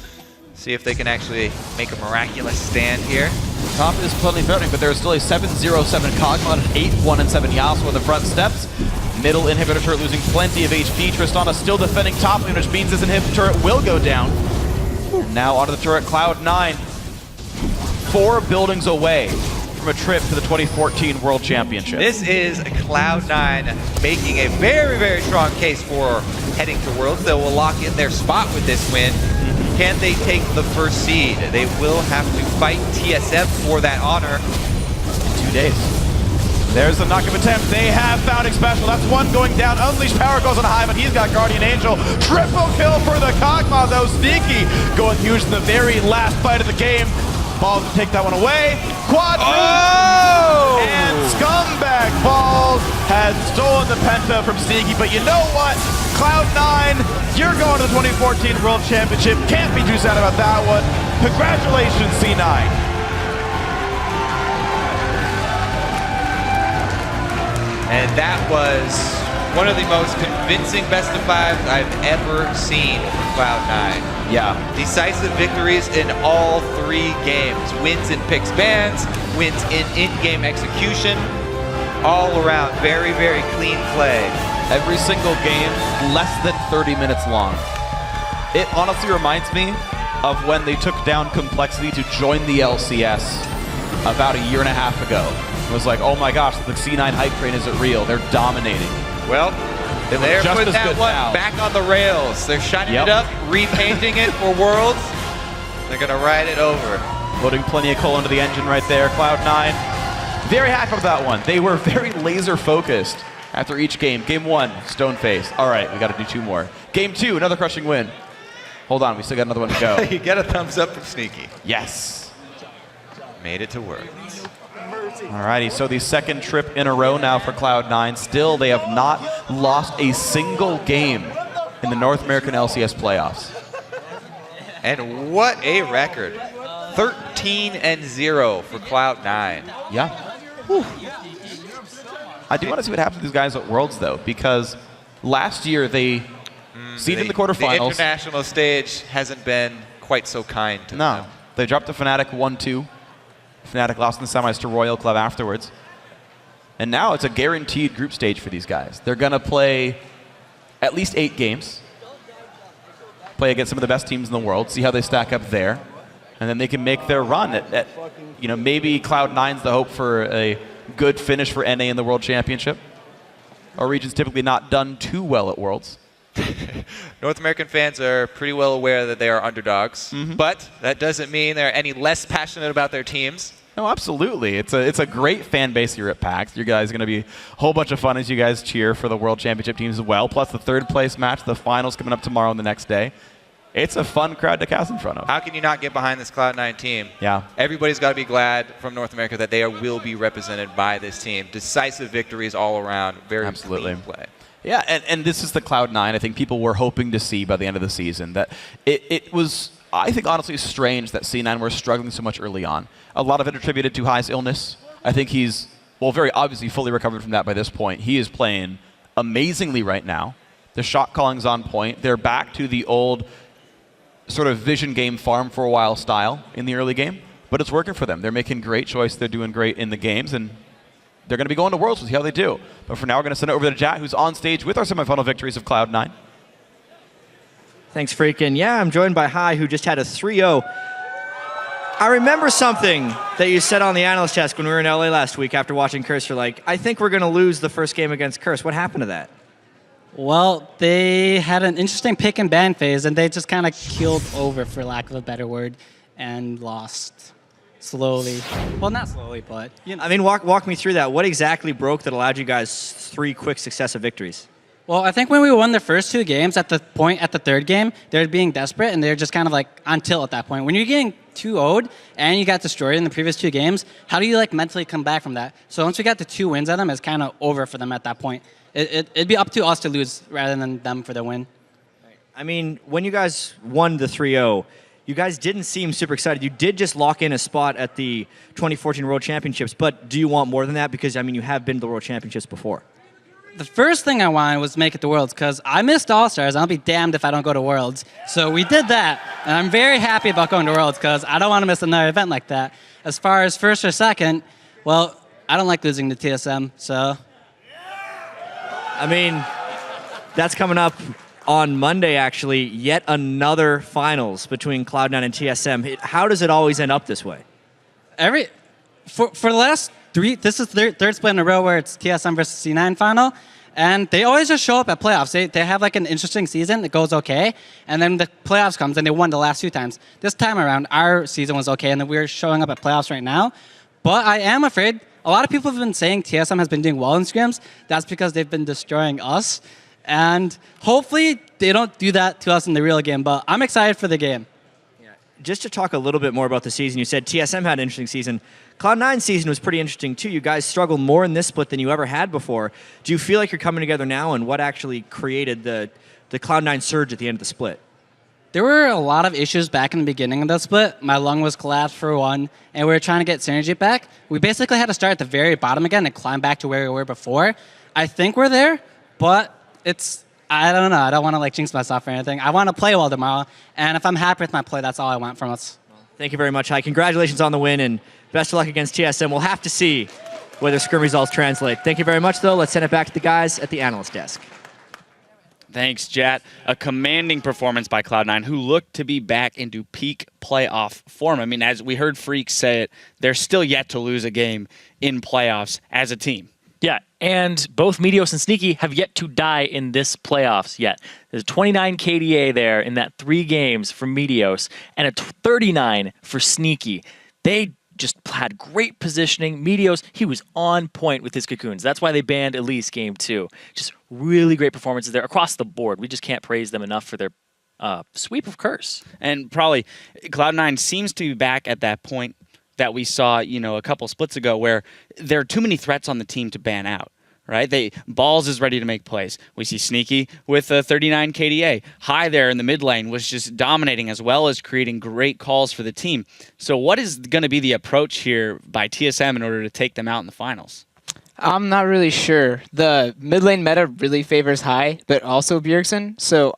Speaker 5: See if they can actually make a miraculous stand here.
Speaker 4: Top is plenty threatening, but there's still a 7-0-7 Kog'Maw and an 8-1-7 Yasuo on the front steps. Middle inhibitor turret losing plenty of HP. Tristana still defending top lane, which means this inhibitor turret will go down. Now onto the turret, Cloud9. 4 buildings away from a trip to the 2014 World Championship.
Speaker 5: This is Cloud9 making a very, very strong case for heading to Worlds. They will lock in their spot with this win. Can they take the first seed? They will have to fight TSM for that honor.
Speaker 4: 2 days. There's the knock-up attempt. They have Founding Special. That's 1 going down. Unleashed Power goes on High, but he's got Guardian Angel. Triple kill for the Kog'Maw, though. Sneaky going huge in the very last fight of the game. Balls to take that one away. Quadruple!
Speaker 5: Oh!
Speaker 4: And Scumbag Balls has stolen the Penta from Sneaky, but you know what? Cloud9, you're going to the 2014 World Championship. Can't be too sad about that one. Congratulations, C9.
Speaker 5: And that was one of the most convincing best of 5s I've ever seen from Cloud9.
Speaker 4: Yeah.
Speaker 5: Decisive victories in all 3 games. Wins in picks bans, wins in in-game execution. All around, very, very clean play.
Speaker 4: Every single game, less than 30 minutes long. It honestly reminds me of when they took down Complexity to join the LCS about a 1.5 years ago. It was like, oh my gosh, the C9 hype train isn't real. They're dominating.
Speaker 5: Well, they're
Speaker 4: just
Speaker 5: putting
Speaker 4: as
Speaker 5: that
Speaker 4: good
Speaker 5: one
Speaker 4: now.
Speaker 5: back on the rails. They're shining it up, repainting it for Worlds. They're going to ride it over.
Speaker 4: Loading plenty of coal into the engine right there, Cloud9. Very happy with that one. They were very laser focused after each game. Game 1, stone face. All right, we got to do 2 more. Game 2, another crushing win. Hold on, we still got another one to go.
Speaker 5: You get a thumbs up from Sneaky.
Speaker 4: Yes.
Speaker 5: Made it to Worlds.
Speaker 4: Alrighty, so the 2nd trip in a row now for Cloud9. Still, they have not lost a single game in the North American LCS playoffs.
Speaker 5: And what a record. 13-0 for Cloud9.
Speaker 4: Yeah. Whew. I do want to see what happens to these guys at Worlds, though, because last year they seeded in the quarterfinals.
Speaker 5: The international stage hasn't been quite so kind to them.
Speaker 4: They dropped to Fnatic 1-2. Fnatic lost in the semis to Royal Club afterwards. And now it's a guaranteed group stage for these guys. They're going to play at least 8 games, play against some of the best teams in the world, see how they stack up there, and then they can make their run at maybe Cloud9's the hope for a good finish for NA in the World Championship. Our region's typically not done too well at Worlds.
Speaker 5: North American fans are pretty well aware that they are underdogs, but that doesn't mean they're any less passionate about their teams.
Speaker 4: No, absolutely. It's a great fan base here at PAX. You guys are going to be a whole bunch of fun as you guys cheer for the World Championship teams as well, plus the third place match, the finals coming up tomorrow and the next day. It's a fun crowd to cast in front of.
Speaker 5: How can you not get behind this Cloud9 team?
Speaker 4: Yeah.
Speaker 5: Everybody's got to be glad from North America that they will be represented by this team. Decisive victories all around. Very
Speaker 4: Absolutely.
Speaker 5: clean play.
Speaker 4: Yeah, and this is the Cloud9 I think people were hoping to see by the end of the season. That it was, I think, honestly strange that C9 were struggling so much early on. A lot of it attributed to High's illness. I think he's, very obviously fully recovered from that by this point. He is playing amazingly right now. The shot calling's on point. They're back to the old sort of vision game farm for a while style in the early game, but it's working for them. They're making great choice. They're doing great in the games, and they're going to be going to Worlds to see how they do. But for now, we're going to send it over to Jat, who's on stage with our semifinal victories of Cloud9.
Speaker 6: Thanks, Freak. And yeah, I'm joined by Hai, who just had a 3-0. I remember something that you said on the analyst desk when we were in LA last week after watching Curse. You're like, I think we're going to lose the first game against Curse. What happened to that?
Speaker 7: Well, they had an interesting pick and ban phase, and they just kind of keeled over, for lack of a better word, and lost slowly. Well, not slowly, but you know.
Speaker 6: I mean, walk me through that. What exactly broke that allowed you guys 3 quick successive victories?
Speaker 7: Well, I think when we won the first 2 games, at the point at the third game, they're being desperate, and they're just kind of like on tilt at that point. When you're getting 2-0'd and you got destroyed in the previous 2 games, how do you like mentally come back from that? So once we got the 2 wins at them, it's kind of over for them at that point. It'd be up to us to lose rather than them for the win.
Speaker 6: I mean, when you guys won the 3-0, you guys didn't seem super excited. You did just lock in a spot at the 2014 World Championships, but do you want more than that? Because, I mean, you have been to the World Championships before.
Speaker 7: The first thing I wanted was to make it to Worlds because I missed All-Stars. I'll be damned if I don't go to Worlds. So we did that, and I'm very happy about going to Worlds because I don't want to miss another event like that. As far as first or second, well, I don't like losing to TSM, so...
Speaker 6: I mean, that's coming up on Monday, actually. Yet another finals between Cloud9 and TSM. How does it always end up this way?
Speaker 7: For the last 3, this is their third split in a row where it's TSM versus C9 final, and they always just show up at playoffs. They have like an interesting season that goes okay, and then the playoffs comes and they won the last 2 times. This time around, our season was okay, and then we're showing up at playoffs right now. But I am afraid. A lot of people have been saying TSM has been doing well in scrims. That's because they've been destroying us. And hopefully they don't do that to us in the real game, but I'm excited for the game.
Speaker 6: Yeah. Just to talk a little bit more about the season, you said TSM had an interesting season. Cloud9's season was pretty interesting too. You guys struggled more in this split than you ever had before. Do you feel like you're coming together now, and what actually created the Cloud9 surge at the end of the split?
Speaker 7: There were a lot of issues back in the beginning of the split. My lung was collapsed for one, and we were trying to get synergy back. We basically had to start at the very bottom again and climb back to where we were before. I think we're there, but I don't know. I don't want to like jinx myself or anything. I want to play well tomorrow, and if I'm happy with my play, that's all I want from us.
Speaker 6: Thank you very much, Hai. Congratulations on the win, and best of luck against TSM. We'll have to see whether scrim results translate. Thank you very much, though. Let's send it back to the guys at the analyst desk.
Speaker 1: Thanks, Jat. A commanding performance by Cloud9, who looked to be back into peak playoff form. I mean, as we heard Freak say it, they're still yet to lose a game in playoffs as a team.
Speaker 2: Yeah, and both Meteos and Sneaky have yet to die in this playoffs yet. There's 29 KDA there in that 3 games for Meteos, and a 39 for Sneaky. They just had great positioning. Meteos, he was on point with his cocoons. That's why they banned Elise game 2. Just really great performances there across the board. We just can't praise them enough for their sweep of Curse.
Speaker 1: And probably Cloud9 seems to be back at that point that we saw, a couple splits ago where there are too many threats on the team to ban out. Right? Balls is ready to make plays. We see Sneaky with a 39 KDA. Hai there in the mid lane was just dominating as well as creating great calls for the team. So what is going to be the approach here by TSM in order to take them out in the finals?
Speaker 3: I'm not really sure. The mid lane meta really favors Hai, but also Bjergsen. So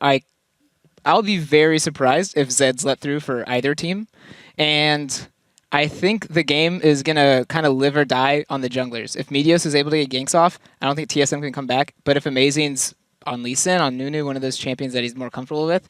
Speaker 3: I'll be very surprised if Zed's let through for either team. And I think the game is going to kind of live or die on the junglers. If Meteos is able to get ganks off, I don't think TSM can come back. But if Amazing's on Lee Sin, on Nunu, one of those champions that he's more comfortable with,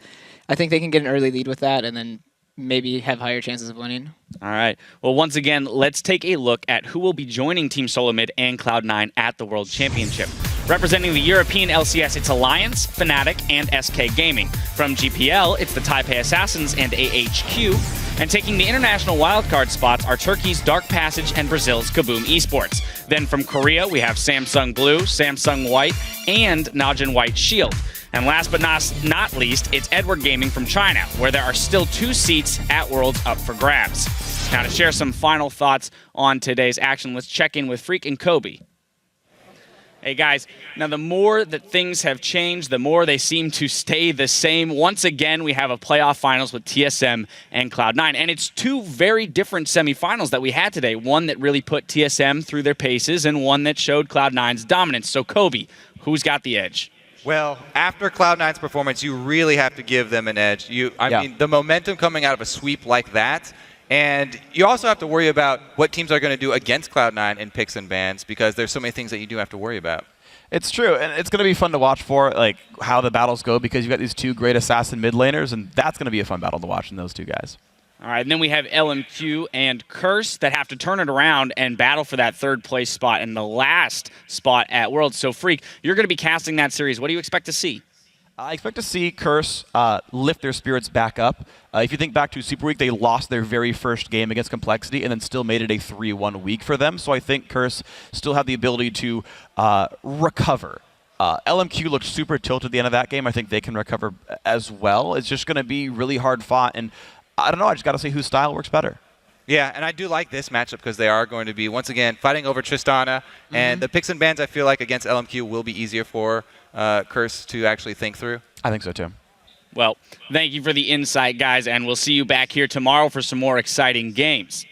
Speaker 3: I think they can get an early lead with that and then maybe have higher chances of winning.
Speaker 1: All right. Well, once again, let's take a look at who will be joining Team Solo Mid and Cloud9 at the World Championship. Representing the European LCS, it's Alliance, Fnatic, and SK Gaming. From GPL, it's the Taipei Assassins and AHQ. And taking the international wildcard spots are Turkey's Dark Passage and Brazil's Kaboom Esports. Then from Korea, we have Samsung Blue, Samsung White, and Najin White Shield. And last but not least, it's Edward Gaming from China, where there are still 2 seats at Worlds up for grabs. Now to share some final thoughts on today's action, let's check in with Freak and Kobe. Hey guys, now the more that things have changed, the more they seem to stay the same. Once again, we have a playoff finals with TSM and Cloud9, and it's 2 very different semifinals that we had today. One that really put TSM through their paces, and one that showed Cloud9's dominance. So Kobe, who's got the edge?
Speaker 5: Well, after Cloud9's performance, you really have to give them an edge. I mean, the momentum coming out of a sweep like that, and you also have to worry about what teams are going to do against Cloud9 in picks and bans, because there's so many things that you do have to worry about.
Speaker 4: It's true, and it's going to be fun to watch for, like, how the battles go, because you've got these 2 great assassin mid laners, and that's going to be a fun battle to watch in those 2 guys.
Speaker 1: All right, and then we have LMQ and Curse that have to turn it around and battle for that 3rd place spot and the last spot at Worlds. So, Freak, you're going to be casting that series. What do you expect to see?
Speaker 4: I expect to see Curse lift their spirits back up. If you think back to Super Week, they lost their very first game against Complexity and then still made it a 3-1 week for them. So I think Curse still have the ability to recover. LMQ looked super tilted at the end of that game. I think they can recover as well. It's just going to be really hard fought, and I don't know, I just got to see whose style works better.
Speaker 5: Yeah, and I do like this matchup because they are going to be, once again, fighting over Tristana. And the picks and bans, I feel like, against LMQ will be easier for Curse to actually think through.
Speaker 4: I think so, too.
Speaker 1: Well, thank you for the insight, guys, and we'll see you back here tomorrow for some more exciting games.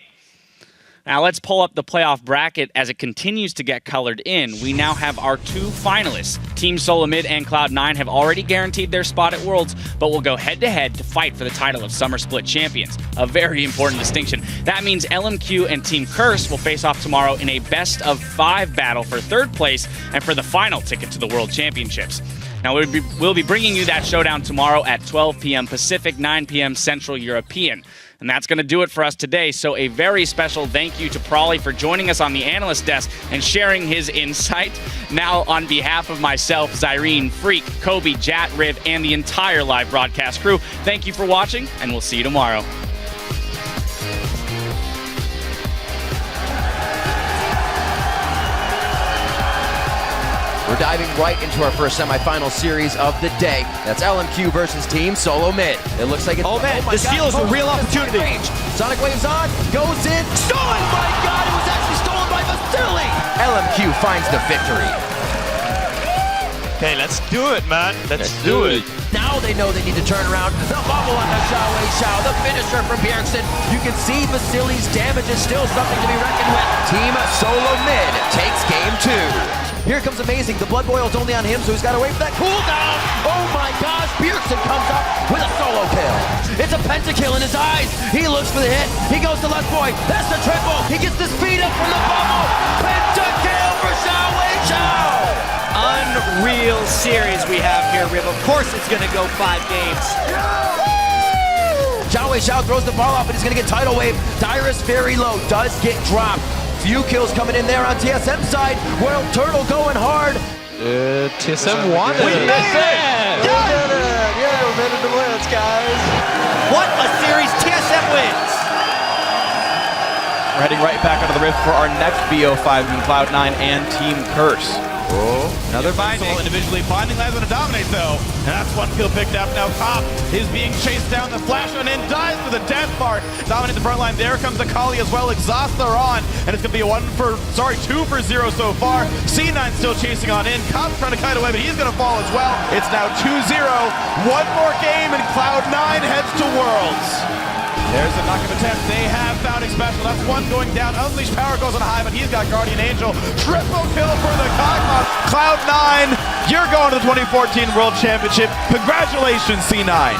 Speaker 1: Now let's pull up the playoff bracket as it continues to get colored in. We now have our 2 finalists. Team Solo Mid and Cloud9 have already guaranteed their spot at Worlds, but will go head-to-head to fight for the title of Summer Split Champions. A very important distinction. That means LMQ and Team Curse will face off tomorrow in a best-of-5 battle for 3rd place and for the final ticket to the World Championships. Now, we'll be bringing you that showdown tomorrow at 12 p.m. Pacific, 9 p.m. Central European. And that's going to do it for us today. So a very special thank you to Prawley for joining us on the analyst desk and sharing his insight. Now, on behalf of myself, Zyrene, Freak, Kobe, Jat, Riv, and the entire live broadcast crew, thank you for watching, and we'll see you tomorrow.
Speaker 8: We're diving right into our first semifinal series of the day. That's LMQ versus Team Solo Mid. It looks like it's...
Speaker 6: Oh man, this steals a real opportunity.
Speaker 8: Range. Sonic Wave's on, goes in, stolen! My God, it was actually stolen by Vasily! LMQ finds the victory.
Speaker 9: Okay, let's do it, man. Let's do it.
Speaker 8: Now they know they need to turn around. The bubble on the Xiao, the finisher from Bjergsen. You can see Vasily's damage is still something to be reckoned with. Team Solo Mid takes game 2. Here comes Amazing. The blood boil's only on him, so he's got to wait for that cooldown. Oh my gosh, Bjergsen comes up with a solo kill. It's a pentakill in his eyes. He looks for the hit. He goes to Left Boy. That's the triple. He gets the speed up from the bubble. Pentakill for Xiao.
Speaker 6: Unreal series we have here, Riv. Of course it's going to go 5 games.
Speaker 8: Xiao throws the ball off, and he's going to get tidal wave. Dyrus very low, does get dropped. Few kills coming in there on TSM side. World Turtle going hard.
Speaker 9: TSM won it.
Speaker 6: We made it!
Speaker 9: We did it! Yeah, we made it to Blitz, guys.
Speaker 6: What a series TSM wins!
Speaker 4: We're heading right back onto the rift for our next BO5 between Cloud9 and Team Curse.
Speaker 5: Oh, another binding.
Speaker 9: Individually, Binding Line's going to dominate, though. And that's one kill picked up. Now Top is being chased down. The flash on in, dies to the death part. Dominate the front line. There comes the Kali as well. Exhaust are on. And it's going to be a 2 for 0 so far. C9 still chasing on in. Cop's trying to kite away, but he's going to fall as well. It's now 2-0. One more game, and Cloud9 heads to Worlds. There's a knockup attempt. They have Founding Special. That's one going down. Unleashed Power goes on high, but he's got Guardian Angel. Triple kill for the Cosmos. Cloud9, you're going to the 2014 World Championship. Congratulations, C9.